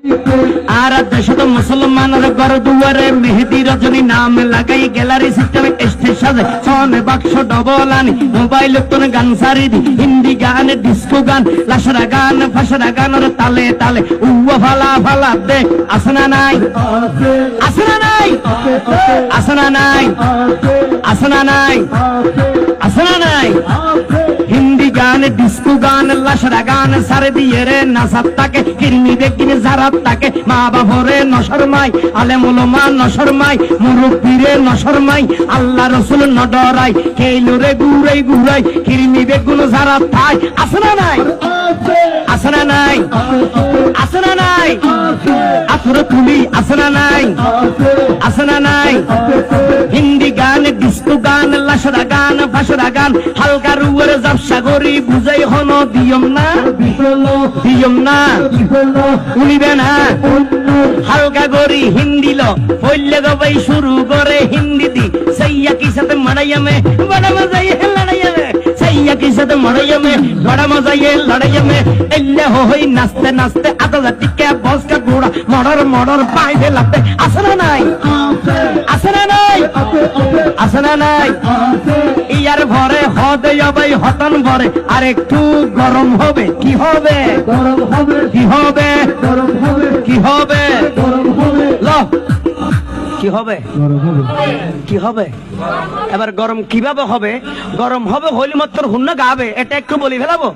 আর দেশত মুসলমানের ঘর দুয়ারে মেহেদি রজনী নাম লাগাই গ্যালারি সিস্টেমে স্টেজ সাজে সনে বাক্স ডবল আনি মোবাইল তোর গান সারি দি হিন্দি গান ডিস্কো গান লাশরা গান ফাশরা গানের তালে তালে উয়া ফালা ফালা দে আসনা নাই আসনা নাই আসনা নাই আসনা নাই আসনা নাই হিন্দি গান ডিস্কো গান লাশরা গান সারে দিয়ে রে নাসাত তাকে কিরমি বেকিনে জারাত তাকে মা বাবরে নশরমাই আলেম উলামা নশরমাই মুরব্বিরে নশরমাই আল্লাহ রাসূল নডরাই কেইলরে গুরাই গুরাই কিরমি বেগুন জারাত থাই আসনা নাই আসনা নাই আসনা নাই আতর তুলি আসনা নাই আসনা নাই হিন্দি গান ডিস্কো গান লাশরা গান ফাশরা গান হালকা রুয়ের জাবসা গরি বুঝাই হন দিয়ম না উনিবে না হালকা গরি হিন্দি লো হইলে গবাই শুরু করে হিন্দি দি সাইয়া কি সাথে মারাইয়া মে বড় মজা ये लड़ाइया में सैया की साथ मड़ाइया में बड़ा मजा ये लड़ाइया में एल्ले होई नाचते नाचते आधा टिके बस का घोड़ा मर्डर मर्डर पाई दे लगते আসনা নাই আসনা নাই আসনা নাই ইয়ার ভরে হদে যাবে হতন ভরে আর একটু গরম হবে কি হবে গরম হবে কি হবে গরম হবে কি হবে গরম হবে ল কি হবে গরম হবে কি হবে এবার গরম কিভাবে হবে গরম হবে হইলে মাত্র হুন্না গাবে এটা একটু বলি ফেলাবো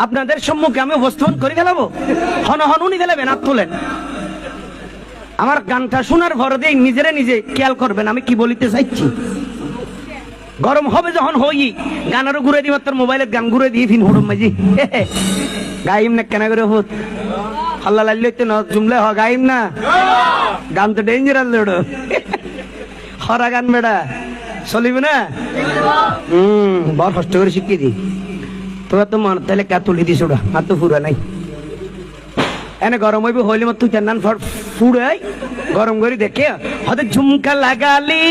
আপনাদের সম্মুখে আমি উপস্থাপন করে ফেলাবো হন হন উনি ফেলাবেন হাত তোলেন আমার গানটা শোনার ভর দিয়ে নিজেরে নিজে খেয়াল করবেন আমি কি বলিতে চাইছি গরম হবে যখন হই গানেরও ঘুরে দিই মাত্র মোবাইলের গান ঘুরে দিয়ে ফিন হড়ম মাঝি গাইম না কেন করে হত আল্লাহ লাল্লাইতে না জুমলে হ গাইম না গান তো ডেঞ্জারাস লড়ো হরা গান বেড়া চলিবে না বড় কষ্ট করে শিখিয়ে দি তোরা তো মন তাহলে কে তুলি দিস ওটা আর তো ফুরা নাই এনে গরম হইবে হইলে মত তুই জানান ফুড়াই গরম করে দেখে হতে ঝুমকা লাগালি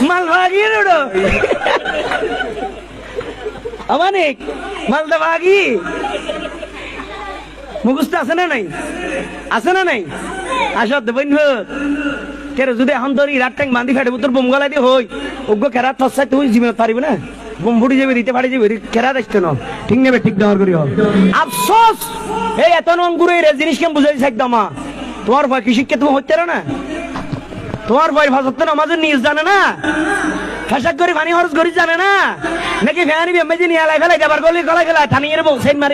মাল ভাগি রে অনেক মালদা ভাগি মুখস্থ আছে না নাই আছে না নাই আসো দেবেন কেন যদি এখন ধরি রাত ট্যাঙ্ক বান্ধি ফেটে তোর বোম গলা দিয়ে হই ওগ্য কেরাত ফসাই তুই জীবনে পারিবে না বোম ফুটি যাবে দিতে পারি যাবে কেরাত আসতে না ঠিক নেবে ঠিক দেওয়ার করি আফসোস এই এত নঙ্গুরে রে জিনিস কেমন বুঝাই একদম তোমার ভয় কৃষিকে তুমি হচ্ছে না তোমার ভয় ভাষাতে আমাদের নিজ জানে না ফেসাক করে পানি খরচ করি জানে না নাকি ফ্যানি বেমে নিয়ে আলাই ফেলাই যাবার গলি গলা গেলা থানিয়ে বউ সেন মারি